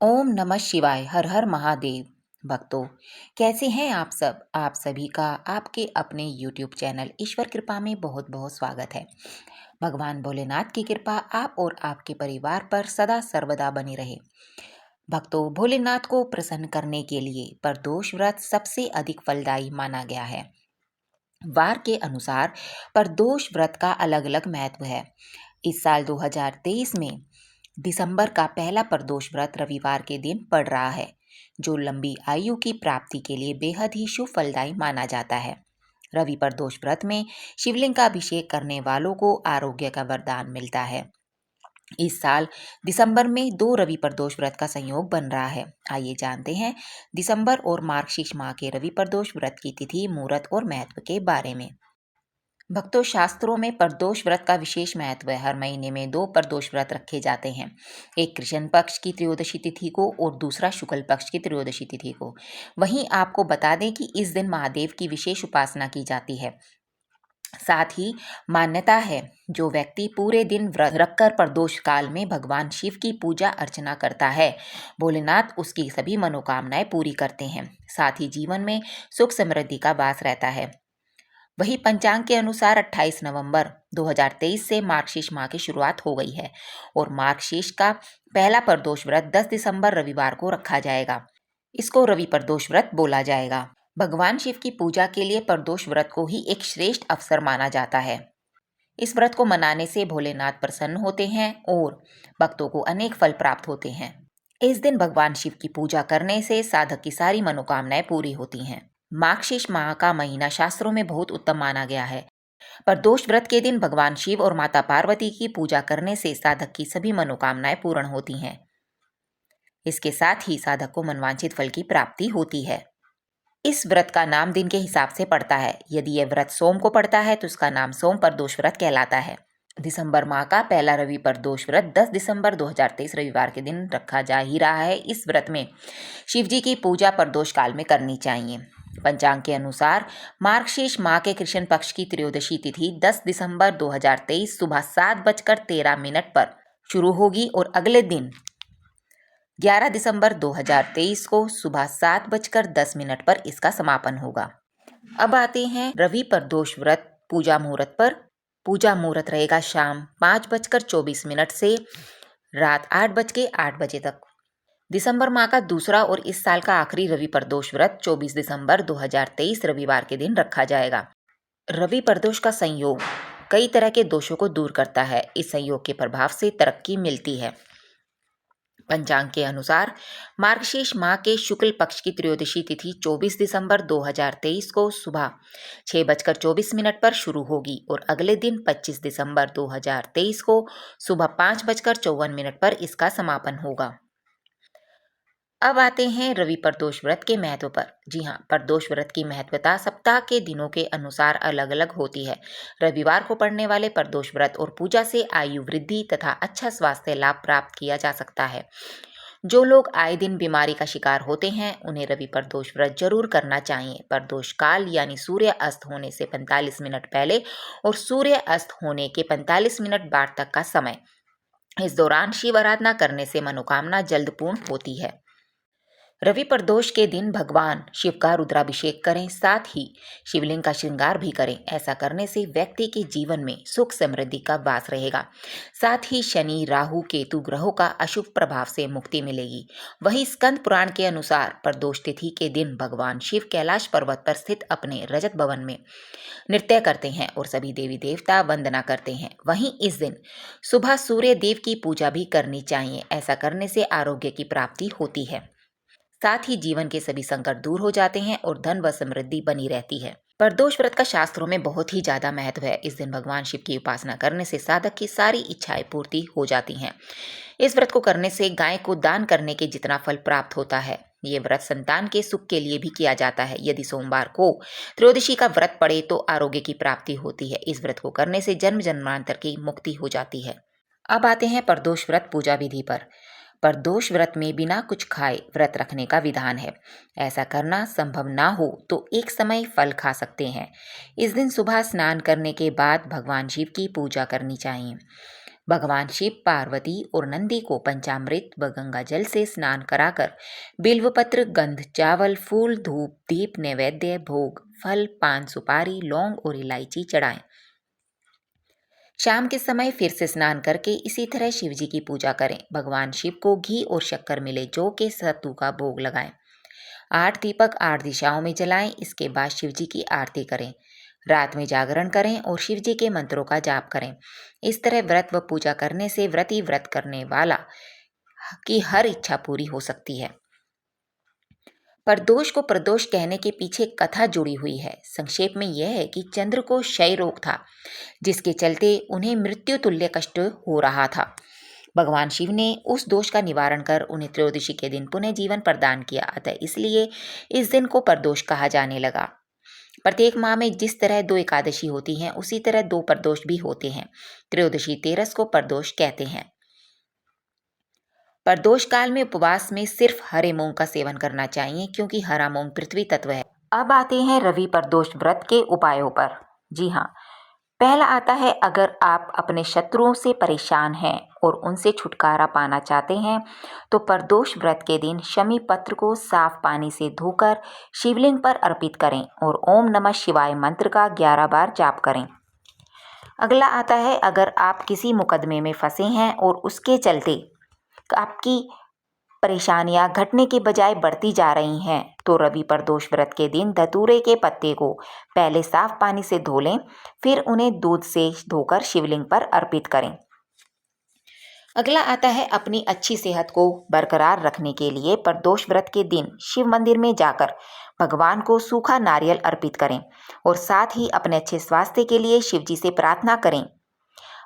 ओम नमः शिवाय। हर हर महादेव। भक्तों, कैसे हैं आप सब? आप सभी का आपके अपने YouTube चैनल ईश्वर कृपा में बहुत बहुत स्वागत है। भगवान भोलेनाथ की कृपा आप और आपके परिवार पर सदा सर्वदा बनी रहे। भक्तों, भोलेनाथ को प्रसन्न करने के लिए प्रदोष व्रत सबसे अधिक फलदायी माना गया है। वार के अनुसार प्रदोष व्रत का अलग अलग महत्व है। इस साल 2023 में दिसंबर का पहला प्रदोष व्रत रविवार के दिन पड़ रहा है, जो लंबी आयु की प्राप्ति के लिए बेहद ही शुभ फलदायी माना जाता है। रवि प्रदोष व्रत में शिवलिंग का अभिषेक करने वालों को आरोग्य का वरदान मिलता है। इस साल दिसंबर में 2 रवि प्रदोष व्रत का संयोग बन रहा है। आइए जानते हैं दिसंबर और मार्गशीर्ष माह के रवि प्रदोष व्रत की तिथि, मुहूर्त और महत्व के बारे में। भक्तों, शास्त्रों में प्रदोष व्रत का विशेष महत्व है। हर महीने में 2 प्रदोष व्रत रखे जाते हैं, एक कृष्ण पक्ष की त्रयोदशी तिथि को और दूसरा शुक्ल पक्ष की त्रयोदशी तिथि को। वहीं आपको बता दें कि इस दिन महादेव की विशेष उपासना की जाती है। साथ ही मान्यता है, जो व्यक्ति पूरे दिन व्रत रखकर प्रदोष काल में भगवान शिव की पूजा अर्चना करता है, भोलेनाथ उसकी सभी मनोकामनाएं पूरी करते हैं। साथ ही जीवन में सुख समृद्धि का वास रहता है। वही पंचांग के अनुसार 28 नवंबर 2023 से मार्गशीर्ष माह की शुरुआत हो गई है और मार्गशीर्ष का पहला प्रदोष व्रत 10 दिसंबर रविवार को रखा जाएगा। इसको रवि प्रदोष व्रत बोला जाएगा। भगवान शिव की पूजा के लिए प्रदोष व्रत को ही एक श्रेष्ठ अवसर माना जाता है। इस व्रत को मनाने से भोलेनाथ प्रसन्न होते हैं और भक्तों को अनेक फल प्राप्त होते हैं। इस दिन भगवान शिव की पूजा करने से साधक की सारी मनोकामनाएं पूरी होती हैं। मार्गशीर्ष माह का महीना शास्त्रों में बहुत उत्तम माना गया है। प्रदोष व्रत के दिन भगवान शिव और माता पार्वती की पूजा करने से साधक की सभी मनोकामनाएं पूर्ण होती हैं। इसके साथ ही साधक को मनवांछित फल की प्राप्ति होती है। इस व्रत का नाम दिन के हिसाब से पड़ता है। यदि यह व्रत सोम को पड़ता है तो इसका नाम सोम प्रदोष व्रत कहलाता है। दिसंबर माह का पहला रवि प्रदोष व्रत 10 दिसंबर 2023 रविवार के दिन रखा जा ही रहा है। इस व्रत में शिवजी की पूजा प्रदोष काल में करनी चाहिए। पंचांग के अनुसार मार्गशीर्ष माह के कृष्ण पक्ष की त्रयोदशी तिथि 10 दिसंबर 2023 सुबह 7:13 पर शुरू होगी और अगले दिन 11 दिसंबर 2023 को सुबह 7:10 पर इसका समापन होगा। अब आते हैं रवि प्रदोष व्रत पूजा मुहूर्त पर। पूजा मुहूर्त रहेगा शाम 5:24 से रात 8:08 तक। दिसंबर माह का दूसरा और इस साल का आखिरी रवि प्रदोष व्रत 24 दिसंबर 2023 रविवार के दिन रखा जाएगा। रवि प्रदोष का संयोग कई तरह के दोषों को दूर करता है। इस संयोग के प्रभाव से तरक्की मिलती है। पंचांग के अनुसार मार्गशीर्ष माह के शुक्ल पक्ष की त्रयोदशी तिथि 24 दिसंबर 2023 को सुबह 6:24 पर शुरू होगी और अगले दिन 25 दिसंबर 2023 को सुबह 5:54 पर इसका समापन होगा। अब आते हैं रवि प्रदोष व्रत के महत्व पर। जी हाँ, प्रदोष व्रत की महत्वता सप्ताह के दिनों के अनुसार अलग अलग होती है। रविवार को पड़ने वाले प्रदोष व्रत और पूजा से आयु वृद्धि तथा अच्छा स्वास्थ्य लाभ प्राप्त किया जा सकता है। जो लोग आए दिन बीमारी का शिकार होते हैं, उन्हें रवि प्रदोष व्रत जरूर करना चाहिए। प्रदोष काल यानी सूर्य अस्त होने से 45 मिनट पहले और सूर्य अस्त होने के 45 मिनट बाद तक का समय। इस दौरान शिव आराधना करने से मनोकामना जल्द पूर्ण होती है। रवि प्रदोष के दिन भगवान शिव का रुद्राभिषेक करें, साथ ही शिवलिंग का श्रृंगार भी करें। ऐसा करने से व्यक्ति के जीवन में सुख समृद्धि का वास रहेगा। साथ ही शनि, राहु, केतु ग्रहों का अशुभ प्रभाव से मुक्ति मिलेगी। वहीं स्कंद पुराण के अनुसार प्रदोष तिथि के दिन भगवान शिव कैलाश पर्वत पर स्थित अपने रजत भवन में नृत्य करते हैं और सभी देवी देवता वंदना करते हैं। वहीं इस दिन सुबह सूर्य देव की पूजा भी करनी चाहिए। ऐसा करने से आरोग्य की प्राप्ति होती है। साथ ही जीवन के सभी संकट दूर हो जाते हैं और धन व समृद्धि बनी रहती है। प्रदोष व्रत का शास्त्रों में बहुत ही ज्यादा महत्व है। इस दिन भगवान शिव की उपासना करने से साधक की सारी इच्छाएं पूर्ति हो जाती हैं। इस व्रत को करने से गाय को दान करने के जितना फल प्राप्त होता है। ये व्रत संतान के सुख के लिए भी किया जाता है। यदि सोमवार को त्रयोदशी का व्रत पड़े तो आरोग्य की प्राप्ति होती है। इस व्रत को करने से जन्म जन्मांतर की मुक्ति हो जाती है। अब आते हैं प्रदोष व्रत पूजा विधि पर। प्रदोष व्रत में बिना कुछ खाए व्रत रखने का विधान है। ऐसा करना संभव ना हो तो एक समय फल खा सकते हैं। इस दिन सुबह स्नान करने के बाद भगवान शिव की पूजा करनी चाहिए। भगवान शिव, पार्वती और नंदी को पंचामृत व गंगा जल से स्नान कराकर बिल्वपत्र, गंध, चावल, फूल, धूप, दीप, नैवेद्य, भोग, फल, पान, सुपारी, लौंग और इलायची चढ़ाएं। शाम के समय फिर से स्नान करके इसी तरह शिव जी की पूजा करें। भगवान शिव को घी और शक्कर मिले जौ के सत्तू का भोग लगाएं। 8 दीपक 8 दिशाओं में जलाएं। इसके बाद शिव जी की आरती करें। रात में जागरण करें और शिव जी के मंत्रों का जाप करें। इस तरह व्रत व पूजा करने से व्रती व्रत करने वाला की हर इच्छा पूरी हो सकती है। प्रदोष को प्रदोष कहने के पीछे कथा जुड़ी हुई है। संक्षेप में यह है कि चंद्र को क्षय रोग था, जिसके चलते उन्हें मृत्यु तुल्य कष्ट हो रहा था। भगवान शिव ने उस दोष का निवारण कर उन्हें त्रयोदशी के दिन पुनः जीवन प्रदान किया, अतः इसलिए इस दिन को प्रदोष कहा जाने लगा। प्रत्येक माह में जिस तरह 2 एकादशी होती हैं, उसी तरह 2 प्रदोष भी होते हैं। त्रयोदशी तेरस को प्रदोष कहते हैं। प्रदोष काल में उपवास में सिर्फ हरे मूंग का सेवन करना चाहिए, क्योंकि हरा मूंग पृथ्वी तत्व है। अब आते हैं रवि प्रदोष व्रत के उपायों पर। जी हाँ, पहला आता है, अगर आप अपने शत्रुओं से परेशान हैं और उनसे छुटकारा पाना चाहते हैं तो प्रदोष व्रत के दिन शमी पत्र को साफ पानी से धोकर शिवलिंग पर अर्पित करें और ओम नमः शिवाय मंत्र का 11 बार जाप करें। अगला आता है, अगर आप किसी मुकदमे में फंसे हैं और उसके चलते आपकी परेशानियां घटने के बजाय बढ़ती जा रही हैं, तो रवि प्रदोष व्रत के दिन धतूरे के पत्ते को पहले साफ पानी से धो लें, फिर उन्हें दूध से धोकर शिवलिंग पर अर्पित करें। अगला आता है, अपनी अच्छी सेहत को बरकरार रखने के लिए प्रदोष व्रत के दिन शिव मंदिर में जाकर भगवान को सूखा नारियल अर्पित करें और साथ ही अपने अच्छे स्वास्थ्य के लिए शिव जी से प्रार्थना करें।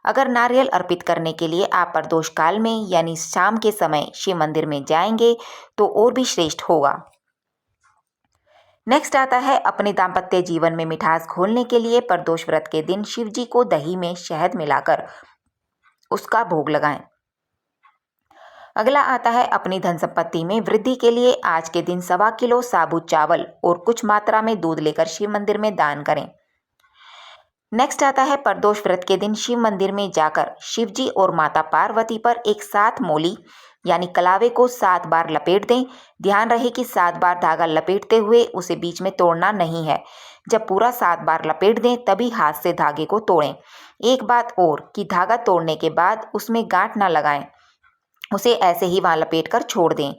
अगर नारियल अर्पित करने के लिए आप प्रदोष काल में यानी शाम के समय शिव मंदिर में जाएंगे तो और भी श्रेष्ठ होगा। नेक्स्ट आता है, अपने दाम्पत्य जीवन में मिठास घोलने के लिए प्रदोष व्रत के दिन शिव जी को दही में शहद मिलाकर उसका भोग लगाएं। अगला आता है, अपनी धन संपत्ति में वृद्धि के लिए आज के दिन 1.25 किलो साबुत चावल और कुछ मात्रा में दूध लेकर शिव मंदिर में दान करें। नेक्स्ट आता है, प्रदोष व्रत के दिन शिव मंदिर में जाकर शिव जी और माता पार्वती पर एक 7 मोली यानी कलावे को 7 बार लपेट दें। ध्यान रहे कि 7 बार धागा लपेटते हुए उसे बीच में तोड़ना नहीं है। जब पूरा 7 बार लपेट दें तभी हाथ से धागे को तोड़ें। एक बात और कि धागा तोड़ने के बाद उसमें गांठ ना लगाएं, उसे ऐसे ही वहां लपेट कर छोड़ दें।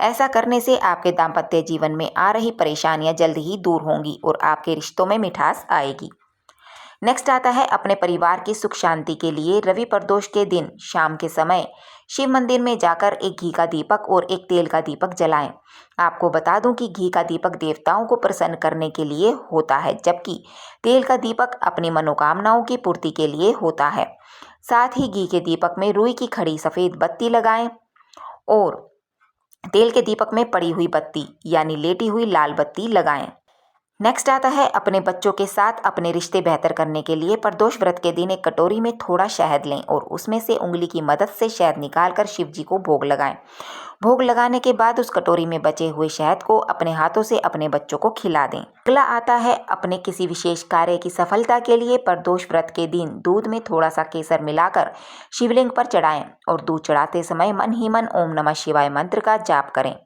ऐसा करने से आपके दाम्पत्य जीवन में आ रही परेशानियां जल्द ही दूर होंगी और आपके रिश्तों में मिठास आएगी। नेक्स्ट आता है, अपने परिवार की सुख शांति के लिए रवि प्रदोष के दिन शाम के समय शिव मंदिर में जाकर एक घी का दीपक और एक तेल का दीपक जलाएं। आपको बता दूं कि घी का दीपक देवताओं को प्रसन्न करने के लिए होता है, जबकि तेल का दीपक अपनी मनोकामनाओं की पूर्ति के लिए होता है। साथ ही घी के दीपक में रुई की खड़ी सफ़ेद बत्ती लगाएं और तेल के दीपक में पड़ी हुई बत्ती यानी लेटी हुई लाल बत्ती लगाएं। नेक्स्ट आता है, अपने बच्चों के साथ अपने रिश्ते बेहतर करने के लिए प्रदोष व्रत के दिन एक कटोरी में थोड़ा शहद लें और उसमें से उंगली की मदद से शहद निकालकर शिव जी को भोग लगाएं। भोग लगाने के बाद उस कटोरी में बचे हुए शहद को अपने हाथों से अपने बच्चों को खिला दें। अगला आता है, अपने किसी विशेष कार्य की सफलता के लिए प्रदोष व्रत के दिन दूध में थोड़ा सा केसर मिलाकर शिवलिंग पर चढ़ाएं और दूध चढ़ाते समय मन ही मन ओम नमः शिवाय मंत्र का जाप करें।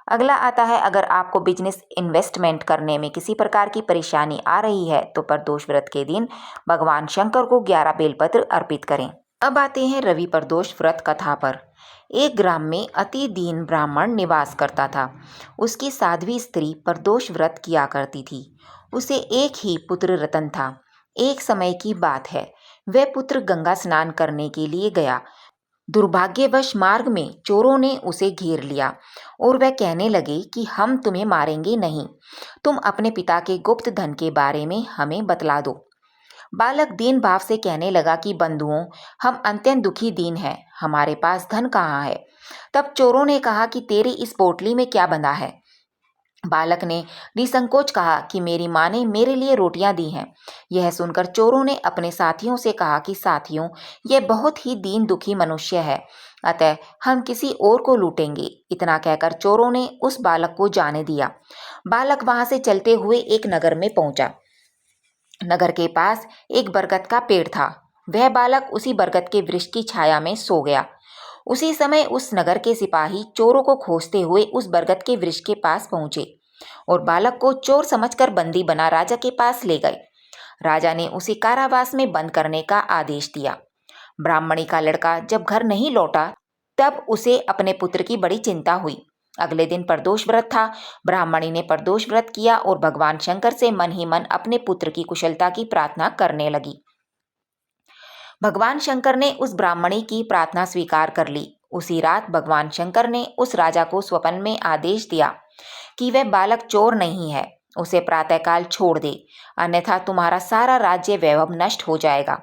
अगला आता है, अगर आपको बिजनेस इन्वेस्टमेंट करने में किसी प्रकार की परेशानी आ रही है तो प्रदोष व्रत के दिन भगवान शंकर को 11 बेलपत्र अर्पित करें। अब आते हैं रवि प्रदोष व्रत कथा पर। एक ग्राम में अति दीन ब्राह्मण निवास करता था। उसकी साध्वी स्त्री प्रदोष व्रत किया करती थी। उसे एक ही पुत्र रतन था। एक समय की बात है, वह पुत्र गंगा स्नान करने के लिए गया। दुर्भाग्यवश मार्ग में चोरों ने उसे घेर लिया और वह कहने लगे कि हम तुम्हें मारेंगे नहीं, तुम अपने पिता के गुप्त धन के बारे में हमें बतला दो। बालक दीन भाव से कहने लगा कि बंधुओं, हम अत्यंत दुखी दीन हैं, हमारे पास धन कहाँ है। तब चोरों ने कहा कि तेरी इस पोटली में क्या बंधा है। बालक ने निसंकोच कहा कि मेरी माँ ने मेरे लिए रोटियां दी हैं। यह सुनकर चोरों ने अपने साथियों से कहा कि साथियों, यह बहुत ही दीन दुखी मनुष्य है, अतः हम किसी और को लूटेंगे। इतना कहकर चोरों ने उस बालक को जाने दिया। बालक वहां से चलते हुए एक नगर में पहुंचा। नगर के पास एक बरगद का पेड़ था। वह बालक उसी बरगद के वृक्ष की छाया में सो गया। उसी समय उस नगर के सिपाही चोरों को खोजते हुए उस बरगद के वृक्ष के पास पहुंचे और बालक को चोर समझकर बंदी बना राजा के पास ले गए। राजा ने उसे कारावास में बंद करने का आदेश दिया। ब्राह्मणी का लड़का जब घर नहीं लौटा तब उसे अपने पुत्र की बड़ी चिंता हुई। अगले दिन प्रदोष व्रत था। ब्राह्मणी ने प्रदोष व्रत किया और भगवान शंकर से मन ही मन अपने पुत्र की कुशलता की प्रार्थना करने लगी। भगवान शंकर ने उस ब्राह्मणी की प्रार्थना स्वीकार कर ली। उसी रात भगवान शंकर ने उस राजा को स्वप्न में आदेश दिया कि वह बालक चोर नहीं है, उसे प्रातःकाल छोड़ दे, अन्यथा तुम्हारा सारा राज्य वैभव नष्ट हो जाएगा।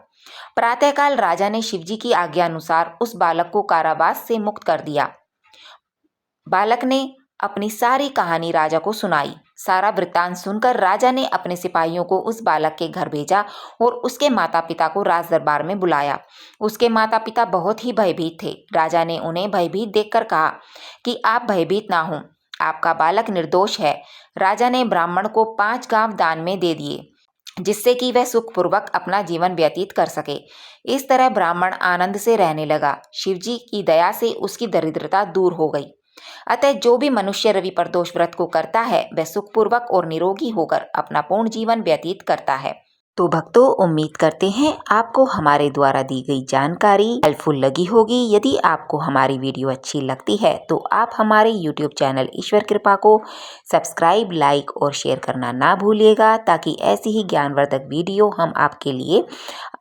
प्रातःकाल राजा ने शिवजी की आज्ञा अनुसार उस बालक को कारावास से मुक्त कर दिया। बालक ने अपनी सारी कहानी राजा को सुनाई। सारा वृत्तांत सुनकर राजा ने अपने सिपाहियों को उस बालक के घर भेजा और उसके माता पिता को राज दरबार में बुलाया। उसके माता पिता बहुत ही भयभीत थे। राजा ने उन्हें भयभीत देखकर कहा कि आप भयभीत ना हों, आपका बालक निर्दोष है। राजा ने ब्राह्मण को 5 गांव दान में दे दिए, जिससे कि वह सुखपूर्वक अपना जीवन व्यतीत कर सके। इस तरह ब्राह्मण आनंद से रहने लगा। शिवजी की दया से उसकी दरिद्रता दूर हो गई। अतः जो भी मनुष्य रवि प्रदोष व्रत को करता है वह सुखपूर्वक और निरोगी होकर अपना पूर्ण जीवन व्यतीत करता है। तो भक्तों, उम्मीद करते हैं आपको हमारे द्वारा दी गई जानकारी हेल्पफुल लगी होगी। यदि आपको हमारी वीडियो अच्छी लगती है तो आप हमारे YouTube चैनल ईश्वर कृपा को सब्सक्राइब, लाइक और शेयर करना ना भूलिएगा, ताकि ऐसी ही ज्ञानवर्धक वीडियो हम आपके लिए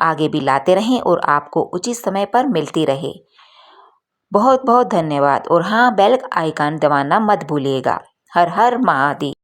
आगे भी लाते रहें और आपको उचित समय पर मिलती रहे। बहुत बहुत धन्यवाद। और हाँ, बेल आइकन दबाना मत भूलिएगा। हर हर महादेव।